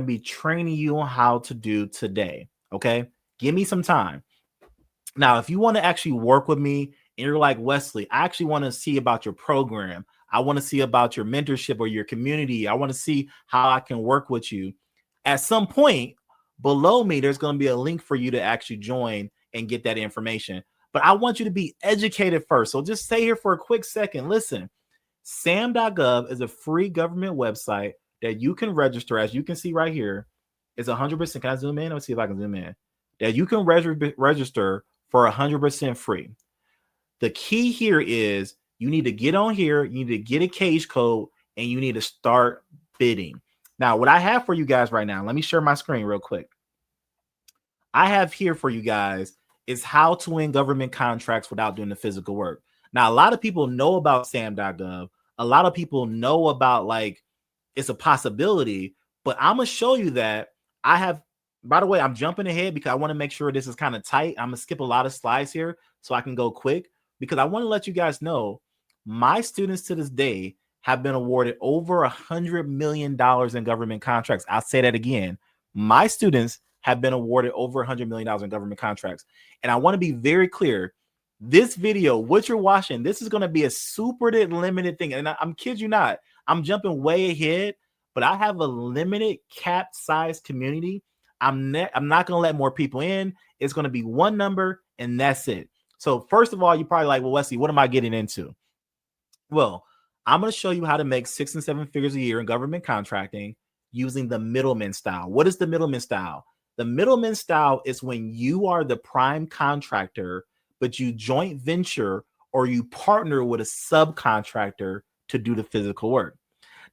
to be training you on how to do today. Okay. Give me some time. Now, if you want to actually work with me and you're like, Wesley, I actually want to see about your program. I want to see about your mentorship or your community. I want to see how I can work with you. At some point below me, there's going to be a link for you to actually join and get that information. But I want you to be educated first. So just stay here for a quick second. Listen, SAM.gov is a free government website that you can register. As you can see right here, it's 100%. Can I zoom in? Let's see if I can zoom in. That you can register for 100% free. The key here is you need to get on here, you need to get a cage code, and you need to start bidding. Now, what I have for you guys right now, let me share my screen real quick. I have here for you guys is how to win government contracts without doing the physical work. Now, a lot of people know about SAM.gov. A lot of people know about like it's a possibility, but I'm gonna show you that I have. By the way, I'm jumping ahead because I want to make sure this is kind of tight. I'm gonna skip a lot of slides here so I can go quick because I want to let you guys know my students to this day have been awarded over $100 million in government contracts. I'll say that again. My students have been awarded over $100 million in government contracts. And I want to be very clear. This video, what you're watching, this is going to be a super limited thing. And I'm kid you not, I'm jumping way ahead, but I have a limited cap size community. I'm not going to let more people in. It's going to be one number and that's it. So first of all, you're probably like, well, Wesley, what am I getting into? Well, I'm going to show you how to make 6 and 7 figures a year in government contracting using the middleman style. What is the middleman style? The middleman style is when you are the prime contractor, but you joint venture or you partner with a subcontractor to do the physical work.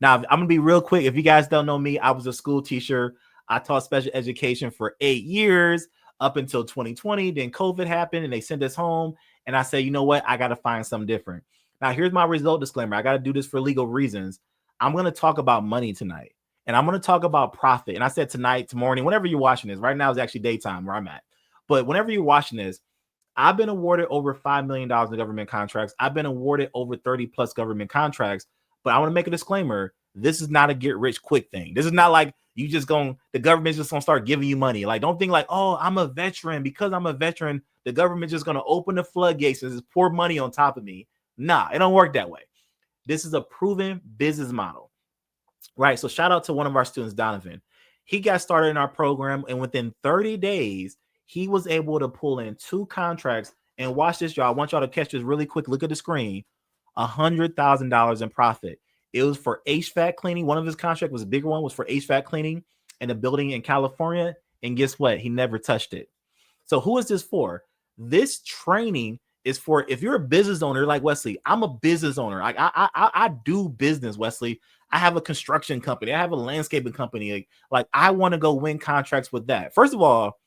Now, I'm going to be real quick. If you guys don't know me, I was a school teacher. I taught special education for 8 years up until 2020. Then COVID happened and they sent us home. And I said, you know what? I got to find something different. Now, here's my result disclaimer. I got to do this for legal reasons. I'm going to talk about money tonight. And I'm going to talk about profit. And I said tonight, tomorrow, whenever you're watching this, right now is actually daytime where I'm at. But whenever you're watching this, I've been awarded over $5 million in government contracts. I've been awarded over 30 plus government contracts. But I want to make a disclaimer. This is not a get rich quick thing. This is not like you just the government's just going to start giving you money. Like, don't think like, oh, I'm a veteran. Because I'm a veteran, the government's just going to open the floodgates and just pour money on top of me. Nah, it don't work that way. This is a proven business model. Right. So shout out to one of our students, Donovan. He got started in our program, and within 30 days, he was able to pull in 2 contracts. And watch this, y'all. I want y'all to catch this really quick. Look at the screen. $100,000 in profit. It was for HVAC cleaning. One of his contracts was a bigger one, was for HVAC cleaning in a building in California. And guess what? He never touched it. So who is this for? This training is for if you're a business owner like Wesley. I'm a business owner. I do business, Wesley. I have a construction company. I have a landscaping company. Like I want to go win contracts with that. First of all,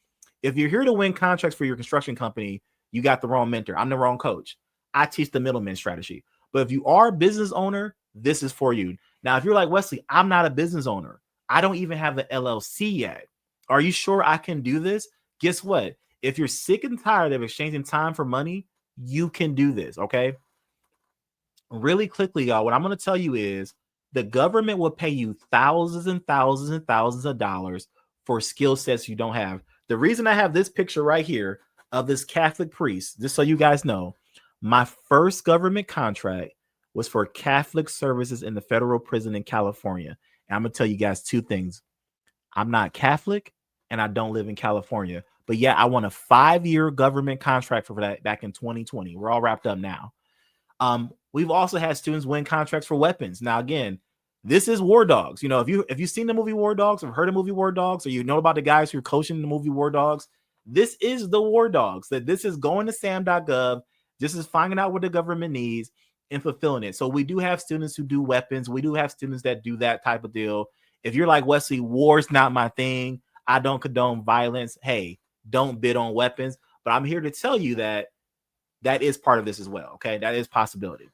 if you're here to win contracts for your construction company, you got the wrong mentor. I'm the wrong coach. I teach the middleman strategy. But if you are a business owner, this is for you. Now, if you're like Wesley, I'm not a business owner. I don't even have the LLC yet. Are you sure I can do this? Guess what? If you're sick and tired of exchanging time for money, you can do this, okay? Really quickly, y'all, what I'm going to tell you is the government will pay you thousands and thousands and thousands of dollars for skill sets you don't have. The reason I have this picture right here of this Catholic priest, just so you guys know, my first government contract was for Catholic services in the federal prison in California. And I'm going to tell you guys 2 things. I'm not Catholic and I don't live in California. But yeah, I won a 5-year government contract for that back in 2020. We're all wrapped up now. We've also had students win contracts for weapons. Now, again, this is War Dogs. You know, if you've seen the movie War Dogs or heard of movie War Dogs, or you know about the guys who are coaching the movie War Dogs, this is the War Dogs. That this is going to SAM.gov. This is finding out what the government needs and fulfilling it. So we do have students who do weapons. We do have students that do that type of deal. If you're like Wesley, war's not my thing. I don't condone violence. Hey, don't bid on weapons. But I'm here to tell you that that is part of this as well. Okay, that is possibility.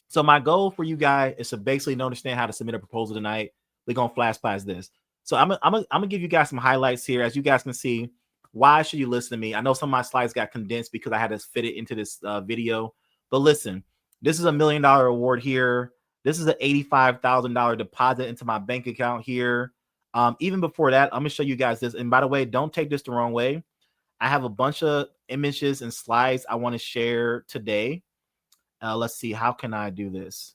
So my goal for you guys is to basically understand how to submit a proposal tonight. We're gonna flash past this. So I'm gonna give you guys some highlights here, as you guys can see. Why should you listen to me? I know some of my slides got condensed because I had to fit it into this video. But listen, this is $1 million award here. This is an $85,000 deposit into my bank account here. Even before that, I'm gonna show you guys this. And by the way, don't take this the wrong way. I have a bunch of images and slides I want to share today. Let's see, how can I do this?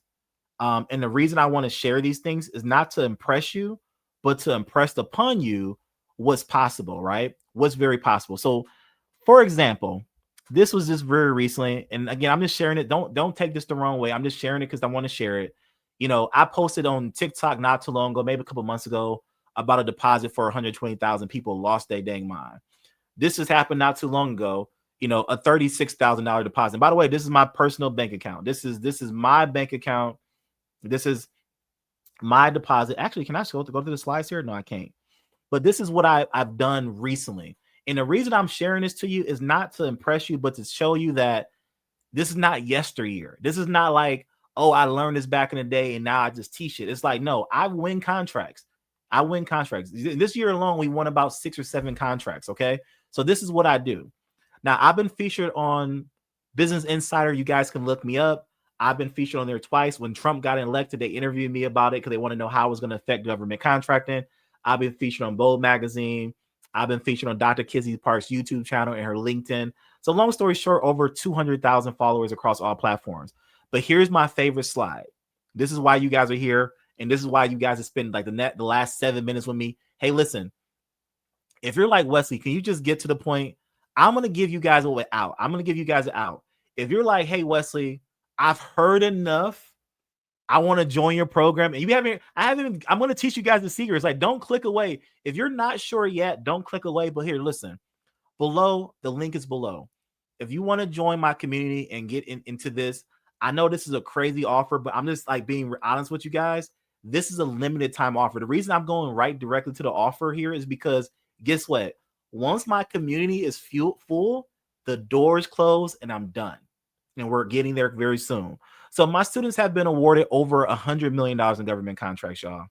And the reason I want to share these things is not to impress you, but to impress upon you what's possible, right? What's very possible. So, for example, this was just very recently, and again, I'm just sharing it. Don't take this the wrong way. I'm just sharing it because I want to share it. I posted on TikTok not too long ago, maybe a couple months ago, about a deposit for 120,000 people lost their dang mind. This has happened not too long ago. A $36,000 deposit. By the way, this is my personal bank account. This is my bank account. This is my deposit. Actually, can I go to the slides here? No, I can't. But this is what I've done recently. And the reason I'm sharing this to you is not to impress you, but to show you that this is not yesteryear. This is not like, oh, I learned this back in the day and now I just teach it. It's like, no, I win contracts. This year alone, we won about 6 or 7 contracts. Okay. So this is what I do. Now, I've been featured on Business Insider. You guys can look me up. I've been featured on there twice. When Trump got elected, they interviewed me about it because they want to know how it was going to affect government contracting. I've been featured on Bold Magazine. I've been featured on Dr. Kizzy Park's YouTube channel and her LinkedIn. So long story short, over 200,000 followers across all platforms. But here's my favorite slide. This is why you guys are here. And this is why you guys have spent like the last 7 minutes with me. Hey, listen, if you're like, Wesley, can you just get to the point? I'm going to give you guys an out. I'm going to give you guys an out. If you're like, hey, Wesley, I've heard enough. I want to join your program. And I'm going to teach you guys the secrets. Like, don't click away. If you're not sure yet, don't click away. But here, listen, below, the link is below. If you want to join my community and get into this, I know this is a crazy offer, but I'm just like being honest with you guys. This is a limited time offer. The reason I'm going right directly to the offer here is because guess what? Once my community is full, the doors close and I'm done. And we're getting there very soon. So my students have been awarded over $100 million in government contracts, y'all.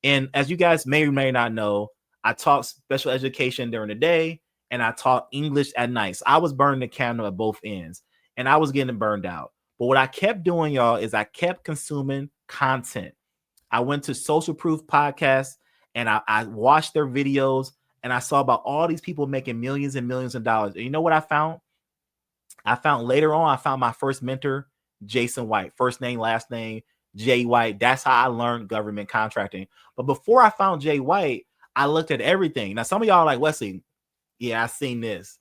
And as you guys may or may not know, I taught special education during the day and I taught English at night. So I was burning the candle at both ends and I was getting burned out. But what I kept doing, y'all, is I kept consuming content. I went to Social Proof Podcast and I watched their videos and I saw about all these people making millions and millions of dollars. And you know what I found? I found my first mentor, Jason White, first name, last name, Jay White. That's how I learned government contracting. But before I found Jay White, I looked at everything. Now, some of y'all are like, Wesley, yeah, I seen this.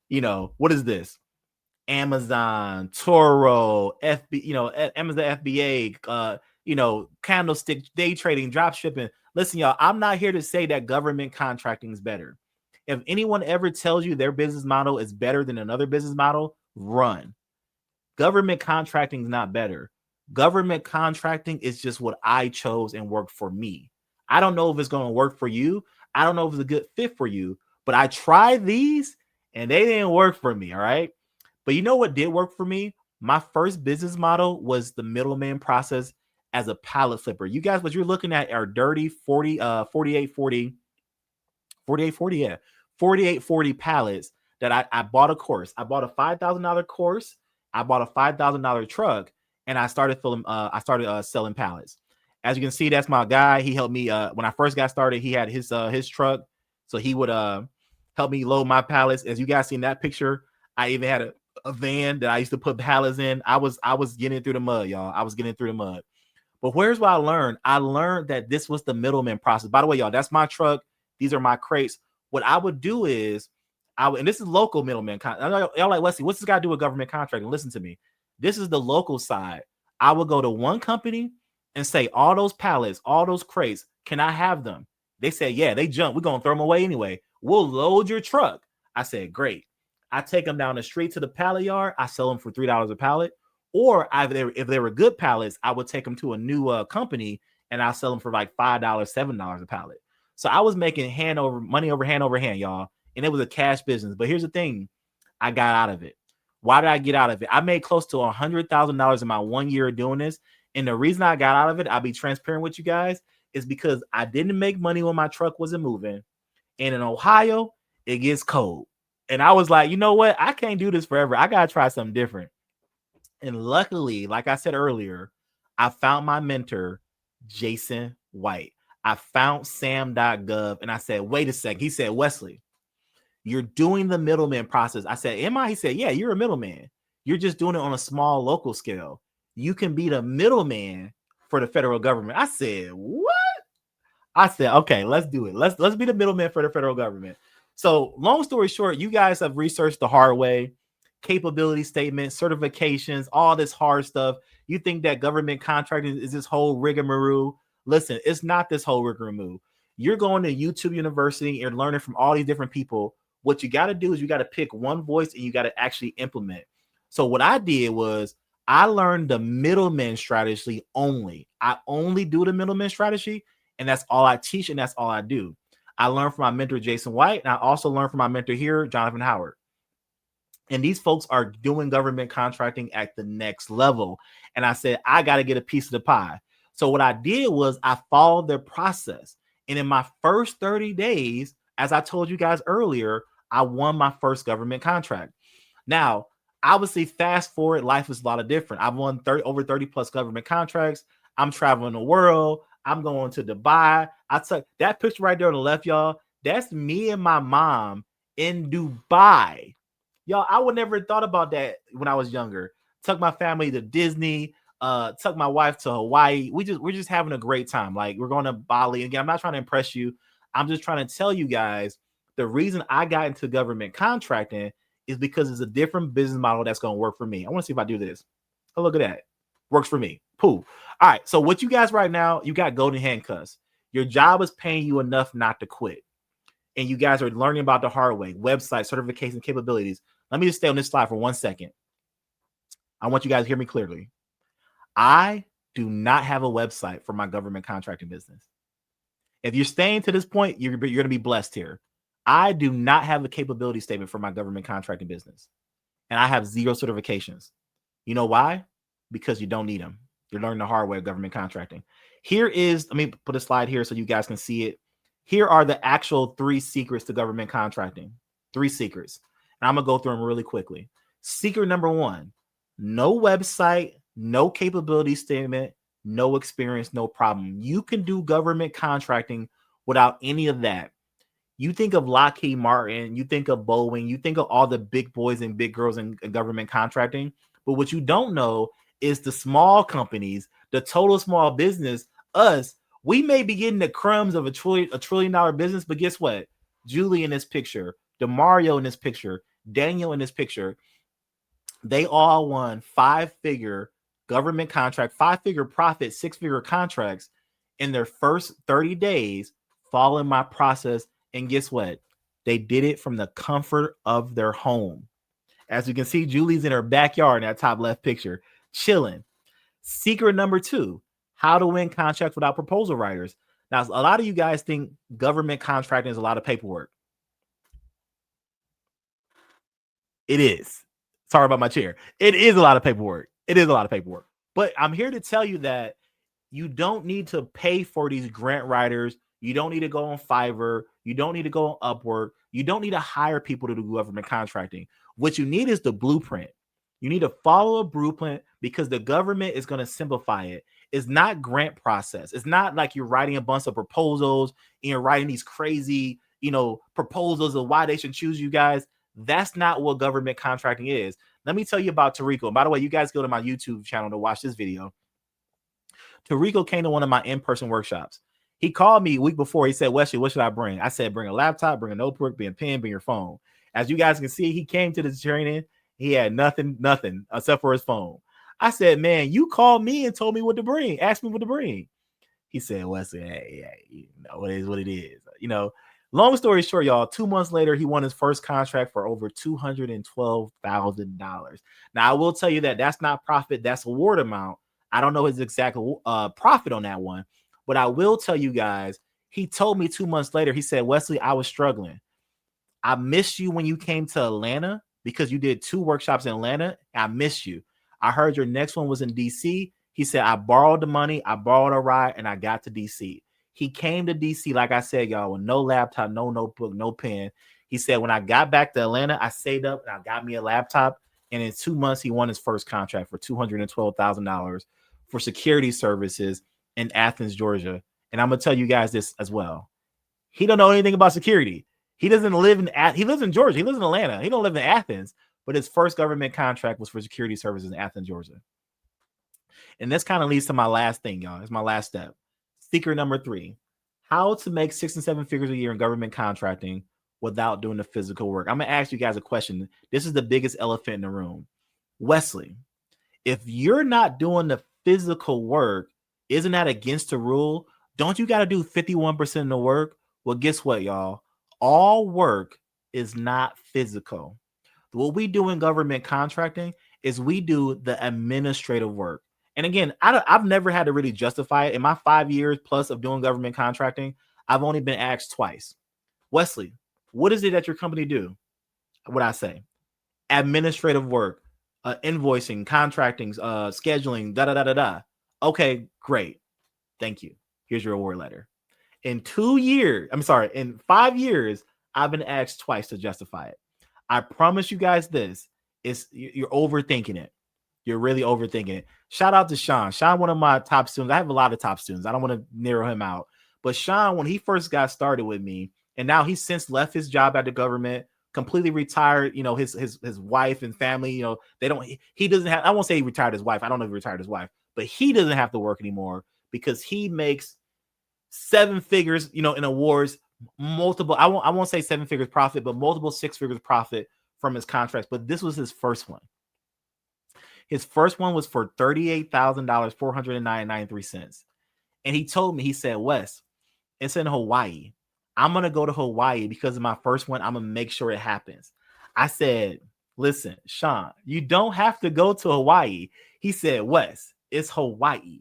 What is this? Amazon, Toro, Amazon FBA, candlestick, day trading, drop shipping. Listen, y'all, I'm not here to say that government contracting is better. If anyone ever tells you their business model is better than another business model, run. Government contracting is not better. Government contracting is just what I chose and worked for me. I don't know if it's going to work for you. I don't know if it's a good fit for you, but I tried these and they didn't work for me. All right. But you know what did work for me? My first business model was the middleman process as a pallet flipper. You guys, what you're looking at are dirty 4840 pallets that I bought a course. I bought a $5,000 course. I bought a $5,000 truck and I started selling pallets. As you can see, that's my guy. He helped me when I first got started. He had his truck, so he would help me load my pallets. As you guys see in that picture, I even had a van that I used to put pallets in. I was getting through the mud, y'all. I was getting through the mud. But here's what I learned. I learned that this was the middleman process. By the way, y'all, that's my truck. These are my crates. What I would do is, and this is local middleman. Y'all like, Wesley, what's this got to do with government contracting? Listen to me. This is the local side. I would go to one company and say, all those pallets, all those crates, can I have them? They said, yeah, they jump. We're going to throw them away anyway. We'll load your truck. I said, great. I take them down the street to the pallet yard. I sell them for $3 a pallet. Or if they were good pallets, I would take them to a new company and I'll sell them for like $5, $7 a pallet. So I was making money over hand, y'all. And it was a cash business. But here's the thing. I got out of it. Why did I get out of it? I made close to $100,000 in my 1 year of doing this. And the reason I got out of it, I'll be transparent with you guys, is because I didn't make money when my truck wasn't moving. And in Ohio, it gets cold. And I was like, you know what? I can't do this forever. I got to try something different. And luckily, like I said earlier, I found my mentor, Jason White. I found sam.gov and I said, wait a second. He said, Wesley, you're doing the middleman process. I said, am I? He said, yeah, you're a middleman. You're just doing it on a small local scale. You can be the middleman for the federal government. I said, what? I said, okay, let's do it. Let's be the middleman for the federal government. So long story short, you guys have researched the hard way, capability statements, certifications, all this hard stuff. You think that government contracting is this whole rigmarole. Listen, it's not this whole rigmarole. You're going to YouTube University and learning from all these different people. What you got to do is you got to pick one voice and you got to actually implement. So what I did was I learned the middleman strategy only. I only do the middleman strategy, and that's all I teach, and that's all I do. I learned from my mentor, Jason White, and I also learned from my mentor here, Jonathan Howard. And these folks are doing government contracting at the next level. And I said, I got to get a piece of the pie. So what I did was I followed their process. And in my first 30 days, as I told you guys earlier, I won my first government contract. Now, obviously, fast forward, life is a lot of different. I've won over 30 plus government contracts. I'm traveling the world. I'm going to Dubai. I took that picture right there on the left, y'all. That's me and my mom in Dubai. Y'all, I would never have thought about that when I was younger. Took my family to Disney, took my wife to Hawaii. We're just having a great time. Like, we're going to Bali. Again, I'm not trying to impress you. I'm just trying to tell you guys the reason I got into government contracting is because it's a different business model that's going to work for me. I want to see if I do this. Oh, look at that. Works for me. Pooh. All right. So what you guys right now, you got golden handcuffs. Your job is paying you enough not to quit. And you guys are learning about the hard way, website, certification, capabilities. Let me just stay on this slide for 1 second. I want you guys to hear me clearly. I do not have a website for my government contracting business. If you're staying to this point, you're going to be blessed here. I do not have a capability statement for my government contracting business. And I have 0 certifications. You know why? Because you don't need them. You're learning the hard way of government contracting. Here is, let me put a slide here so you guys can see it. Here are the actual 3 secrets to government contracting. 3 secrets. And I'm going to go through them really quickly. Secret number 1, no website, no capability statement, no experience, no problem. You can do government contracting without any of that. You think of Lockheed Martin, you think of Boeing, you think of all the big boys and big girls in government contracting. But what you don't know is the small companies, the total small business, us, we may be getting the crumbs of a $1 trillion business, but guess what? Julie in this picture, DeMario in this picture, Daniel in this picture, they all won 5-figure government contract, 5-figure profit, 6-figure contracts in their first 30 days following my process. And guess what? They did it from the comfort of their home. As you can see, Julie's in her backyard in that top left picture, chilling. Secret number 2, how to win contracts without proposal writers. Now, a lot of you guys think government contracting is a lot of paperwork. It is. Sorry about my chair. It is a lot of paperwork. It is a lot of paperwork. But I'm here to tell you that you don't need to pay for these grant writers. You don't need to go on Fiverr. You don't need to go on Upwork. You don't need to hire people to do government contracting. What you need is the blueprint. You need to follow a blueprint because the government is going to simplify it. It's not grant process. It's not like you're writing a bunch of proposals and you're writing these crazy, proposals of why they should choose you guys. That's not what government contracting is. Let me tell you about Tarico. And by the way, you guys go to my YouTube channel to watch this video. Tarico came to one of my in-person workshops. He called me a week before. He said, Wesley, what should I bring? I said, bring a laptop, bring a notebook, bring a pen, bring your phone. As you guys can see, he came to this training. He had nothing except for his phone. I said, man, you called me and told me what to bring. Asked me what to bring. He said, Wesley, hey, it is what it is. Long story short, y'all, 2 months later, he won his first contract for over $212,000. Now, I will tell you that that's not profit. That's award amount. I don't know his exact profit on that one. But I will tell you guys, he told me 2 months later, he said, Wesley, I was struggling. I missed you when you came to Atlanta because you did 2 workshops in Atlanta. I missed you. I heard your next one was in DC. He said, I borrowed the money, I borrowed a ride, and I got to DC. He came to DC, like I said, y'all, with no laptop, no notebook, no pen. He said, when I got back to Atlanta, I saved up and I got me a laptop. And in 2 months, he won his first contract for $212,000 for security services in Athens, Georgia. And I'm gonna tell you guys this as well. He don't know anything about security. He doesn't live in he lives in Georgia. He lives in Atlanta. He don't live in Athens. But his first government contract was for security services in Athens, Georgia. And this kind of leads to my last thing, y'all. It's my last step. Secret number 3: how to make 6 and 7 figures a year in government contracting without doing the physical work. I'm gonna ask you guys a question. This is the biggest elephant in the room. Wesley, if you're not doing the physical work, isn't that against the rule? Don't you got to do 51% of the work? Well, guess what, y'all? All work is not physical. What we do in government contracting is we do the administrative work. And again, I've never had to really justify it. In my 5 years plus of doing government contracting, I've only been asked twice. Wesley, what is it that your company do? What I say? Administrative work, invoicing, contracting, scheduling, da-da-da-da-da. Okay, great. Thank you. Here's your award letter. In 5 years, I've been asked twice to justify it. I promise you guys this. You're overthinking it. You're really overthinking it. Shout out to Sean. Sean, one of my top students. I have a lot of top students. I don't want to narrow him out. But Sean, when he first got started with me, and now he's since left his job at the government, completely retired. You know, his wife and family, you know, he doesn't have, I won't say he retired his wife. I don't know if he retired his wife, but he doesn't have to work anymore because he makes 7 figures, you know, in awards, multiple, I won't say 7 figures profit, but multiple 6 figures profit from his contracts. But this was his first one. His first one was for $38,000, $409.93. And he told me, he said, Wes, it's in Hawaii. I'm going to go to Hawaii because of my first one. I'm going to make sure it happens. I said, listen, Sean, you don't have to go to Hawaii. He said, Wes, it's Hawaii.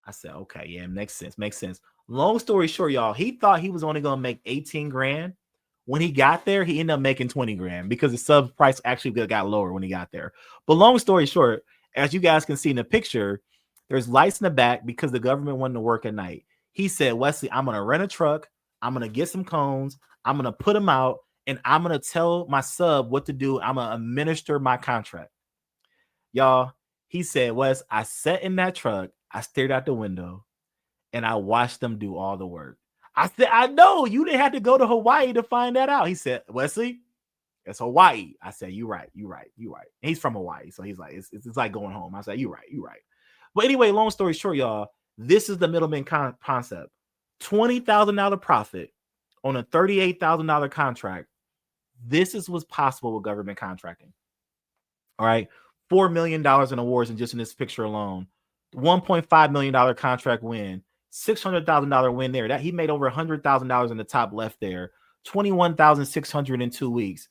I said, okay, yeah, makes sense. Makes sense. Long story short, y'all, he thought he was only going to make 18 grand. When he got there, he ended up making 20 grand because the sub price actually got lower when he got there. But long story short, as you guys can see in the picture, there's lights in the back because the government wanted to work at night. He said, Wesley, I'm going to rent a truck. I'm going to get some cones. I'm going to put them out, and I'm going to tell my sub what to do. I'm going to administer my contract. Y'all, he said, Wes, I sat in that truck. I stared out the window, and I watched them do all the work. I said, I know you didn't have to go to Hawaii to find that out. He said, Wesley, it's Hawaii. I said, you right. And he's from Hawaii. So he's like, it's like going home. I said, you right. But anyway, long story short, y'all, this is the middleman concept. $20,000 profit on a $38,000 contract. This is what's possible with government contracting. All right. $4 million in awards, and just in this picture alone, $1.5 million contract win. $600,000 win there. That he made over $100,000 in the top left there. 21,600 in 2 weeks.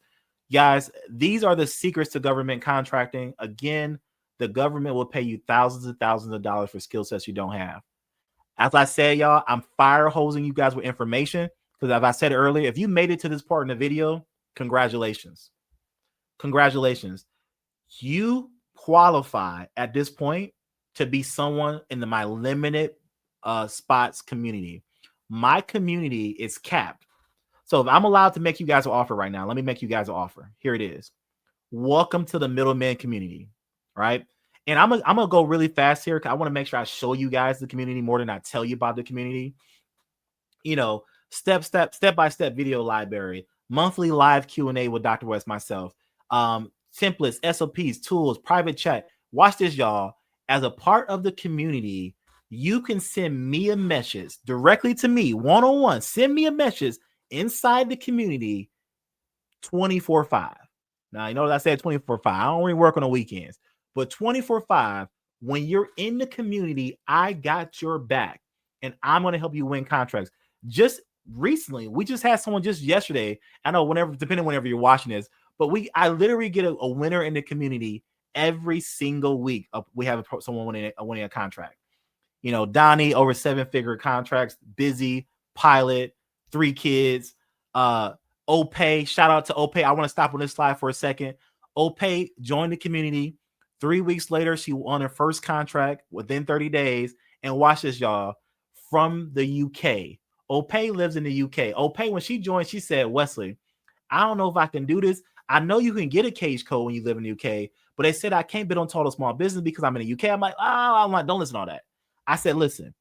Guys, these are the secrets to government contracting. Again, the government will pay you thousands and thousands of dollars for skill sets you don't have. As I said, y'all, I'm fire hosing you guys with information because, as I said earlier, if you made it to this part in the video, congratulations. Congratulations. You qualify at this point to be someone in my limited spots community. My community is capped. So if I'm allowed to make you guys an offer right now, let me make you guys an offer. Here it is. Welcome to the middleman community. Right. And I'm gonna go really fast here because I want to make sure I show you guys the community more than I tell you about the community. You know, step by step video library, monthly live Q&A with Dr. West, myself, templates, SOPs, tools, private chat. Watch this, y'all. As a part of the community, you can send me a message directly to me, one-on-one. Send me a message inside the community 24/5. Now, you know what I said 24/5. I don't really work on the weekends, but 24/5, when you're in the community, I got your back, and I'm going to help you win contracts. Just recently, we just had someone just yesterday. I know whenever you're watching this, but I literally get a winner in the community every single week. We have someone winning a contract. You know, Donnie, over 7-figure contracts, busy, pilot, 3 kids. Ope, shout out to Ope. I want to stop on this slide for a second. Ope joined the community. 3 weeks later, she won her first contract within 30 days. And watch this, y'all, from the UK. Ope lives in the UK. Ope, when she joined, she said, Wesley, I don't know if I can do this. I know you can get a cage code when you live in the UK, but they said I can't bid on total small business because I'm in the UK. I'm like, don't listen to all that. I said, listen,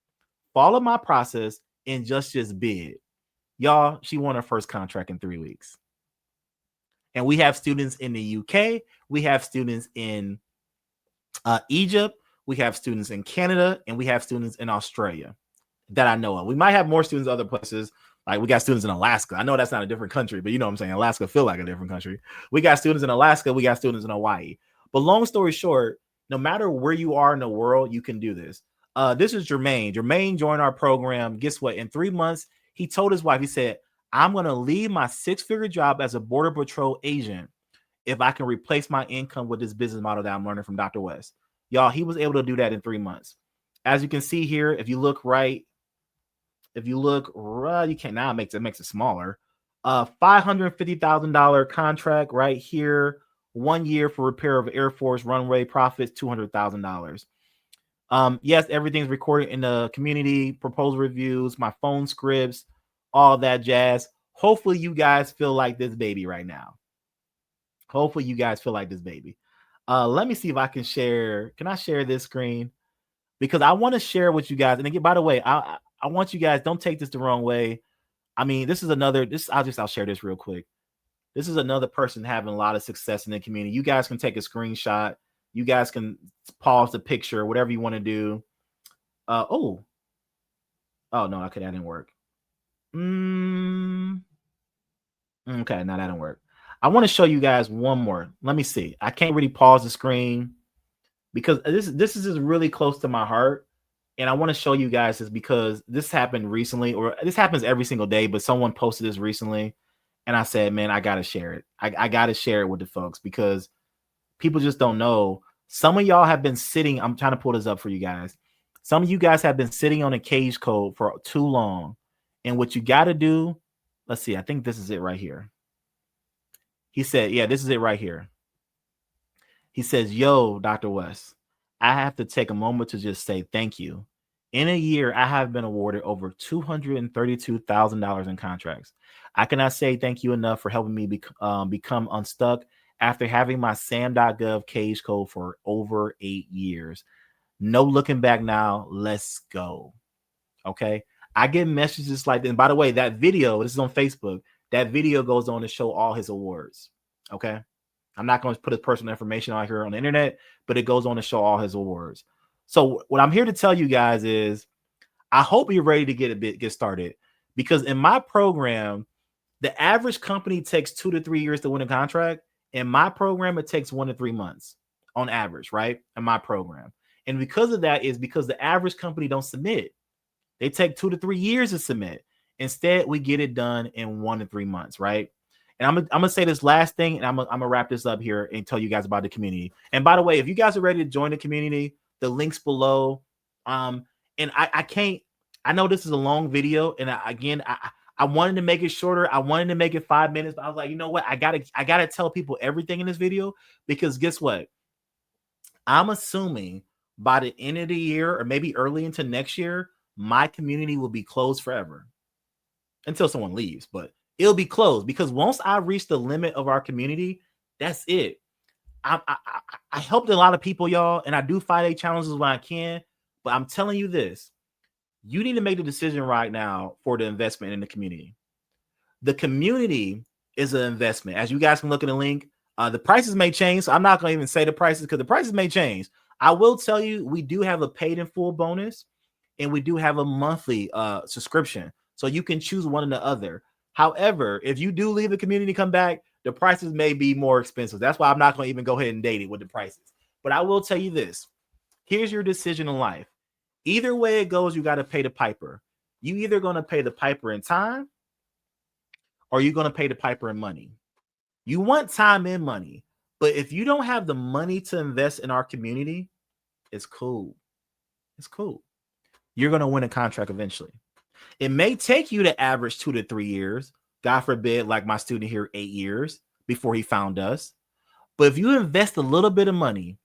follow my process and just bid. Y'all, she won her first contract in 3 weeks. And we have students in the UK. We have students in Egypt. We have students in Canada, and we have students in Australia that I know of. We might have more students other places. Like we got students in Alaska. I know that's not a different country, but you know what I'm saying? Alaska feel like a different country. We got students in Alaska. We got students in Hawaii. But long story short, no matter where you are in the world, you can do this. This is Jermaine. Jermaine joined our program. Guess what? In 3 months, he told his wife, he said, I'm going to leave my 6-figure job as a Border Patrol agent if I can replace my income with this business model that I'm learning from Dr. West. Y'all, he was able to do that in 3 months. As you can see here, if you look right, you can't now makes it smaller. $550,000 contract right here. 1 year for repair of Air Force runway, profits $200,000. Yes, everything's recorded in the community, proposal reviews, my phone scripts, all that jazz. Hopefully you guys feel like this baby right now. Hopefully you guys feel like this baby. Let me see if I can share. Can I share this screen? Because I want to share with you guys. And again, by the way, I want you guys, don't take this the wrong way. I mean, this is another, I'll share this real quick. This is another person having a lot of success in the community. You guys can take a screenshot. You guys can pause the picture, whatever you want to do. Oh no, okay, that didn't work. Okay, now that didn't work. I want to show you guys one more. Let me see. I can't really pause the screen because this is just really close to my heart. And I want to show you guys this because this happened recently, or this happens every single day, but someone posted this recently. And I said, man, I got to share it. I got to share it with the folks because people just don't know. Some of y'all have been sitting. I'm trying to pull this up for you guys. Some of you guys have been sitting on a cage code for too long. And what you got to do, let's see. I think this is it right here. He said, yeah, this is it right here. He says, yo, Dr. West, I have to take a moment to just say thank you. In a year, I have been awarded over $232,000 in contracts. I cannot say thank you enough for helping me become unstuck after having my SAM.gov cage code for over 8 years. No looking back now. Let's go. Okay. I get messages like that. And by the way, that video, this is on Facebook. That video goes on to show all his awards. Okay. I'm not going to put his personal information out here on the internet, but it goes on to show all his awards. So what I'm here to tell you guys is I hope you're ready to get started, because in my program, the average company takes 2 to 3 years to win a contract. In my program, it takes 1 to 3 months on average, right? In my program. And because of that is because the average company don't submit. They take 2 to 3 years to submit. Instead, we get it done in 1 to 3 months, right? And I'm gonna say this last thing, and I'm gonna wrap this up here and tell you guys about the community. And by the way, if you guys are ready to join the community, the link's below. And I know this is a long video, and I wanted to make it shorter. I wanted to make it 5 minutes, but I was like, you know what? I gotta tell people everything in this video, because guess what? I'm assuming by the end of the year, or maybe early into next year, my community will be closed forever until someone leaves, but it'll be closed, because once I reach the limit of our community, that's it. I helped a lot of people, y'all, and I do 5-day challenges when I can, but I'm telling you this, you need to make the decision right now for the investment in the community. The community is an investment. As you guys can look at the link, the prices may change, so I'm not going to even say the prices because the prices may change. I will tell you, we do have a paid in full bonus, and we do have a monthly subscription, so you can choose one or the other. However, if you do leave the community, come back, the prices may be more expensive. That's why I'm not going to even go ahead and date it with the prices. But I will tell you this. Here's your decision in life. Either way it goes, you got to pay the piper. You either going to pay the piper in time, or you're going to pay the piper in money. You want time and money. But if you don't have the money to invest in our community, it's cool. It's cool. You're going to win a contract eventually. It may take you to average 2 to 3 years. God forbid, like my student here, 8 years before he found us. But if you invest a little bit of money,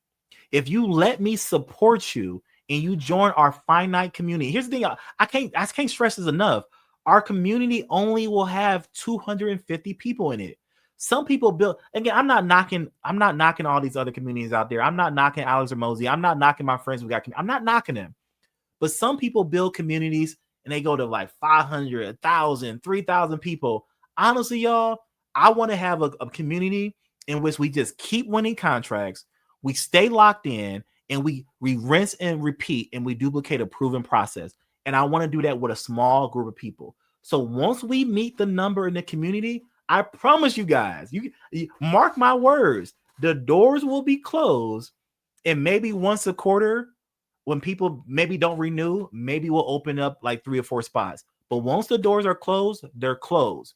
if you let me support you and you join our finite community, here's the thing. I can't stress this enough. Our community only will have 250 people in it. Some people build, again, I'm not knocking all these other communities out there. I'm not knocking Alex Hormozi. I'm not knocking my friends. I'm not knocking them. But some people build communities and they go to like 500, 1,000, 3,000 people. Honestly, y'all, I want to have a community in which we just keep winning contracts, we stay locked in, and we rinse and repeat, and we duplicate a proven process. And I want to do that with a small group of people. So once we meet the number in the community, I promise you guys, you mark my words, the doors will be closed, and maybe once a quarter, when people maybe don't renew, maybe we'll open up like 3 or 4 spots. But once the doors are closed, they're closed.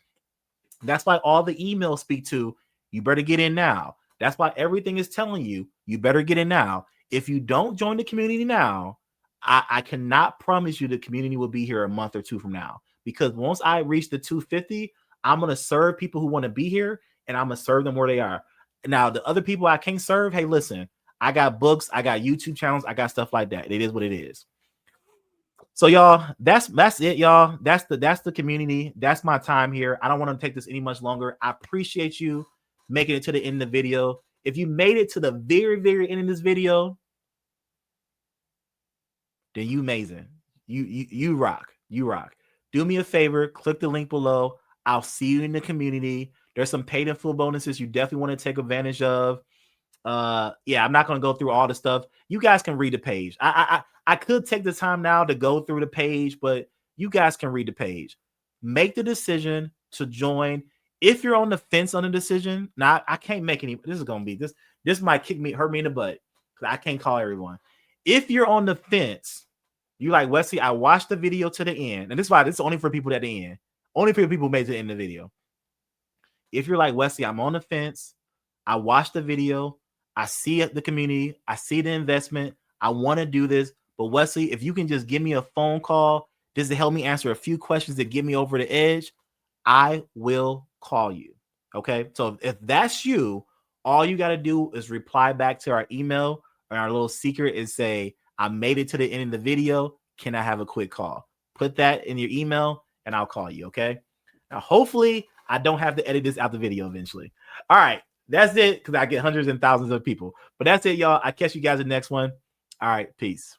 That's why all the emails speak to, you better get in now. That's why everything is telling you, you better get in now. If you don't join the community now, I cannot promise you the community will be here a month or 2 from now. Because once I reach the 250, I'm going to serve people who want to be here, and I'm going to serve them where they are. Now, the other people I can't serve, hey, listen, I got books, I got YouTube channels, I got stuff like that. It is what it is. So y'all, that's it, y'all. That's the community. That's my time here. I don't want to take this any much longer. I appreciate you making it to the end of the video. If you made it to the very, very end of this video, then you amazing. You rock. You rock. Do me a favor, click the link below. I'll see you in the community. There's some paid in full bonuses you definitely want to take advantage of. Yeah, I'm not going to go through all the stuff. You guys can read the page. I could take the time now to go through the page, but you guys can read the page. Make the decision to join. If you're on the fence on the decision, now I can't make any. This is going to be this might hurt me in the butt because I can't call everyone. If you're on the fence, you like, Wesley, I watched the video to the end, and this is why this is only for people at the end. Only for people who made it to the end of the video. If you're like, Wesley, I'm on the fence, I watched the video, I see the community, I see the investment, I want to do this, but Wesley, if you can just give me a phone call just to help me answer a few questions that get me over the edge, I will call you. Okay, so if that's you, all you got to do is reply back to our email or our little secret and say, I made it to the end of the video. Can I have a quick call? Put that in your email and I'll call you. Okay. Now, hopefully, I don't have to edit this out the video eventually. All right. That's it because I get hundreds and thousands of people. But that's it, y'all. I catch you guys in the next one. All right. Peace.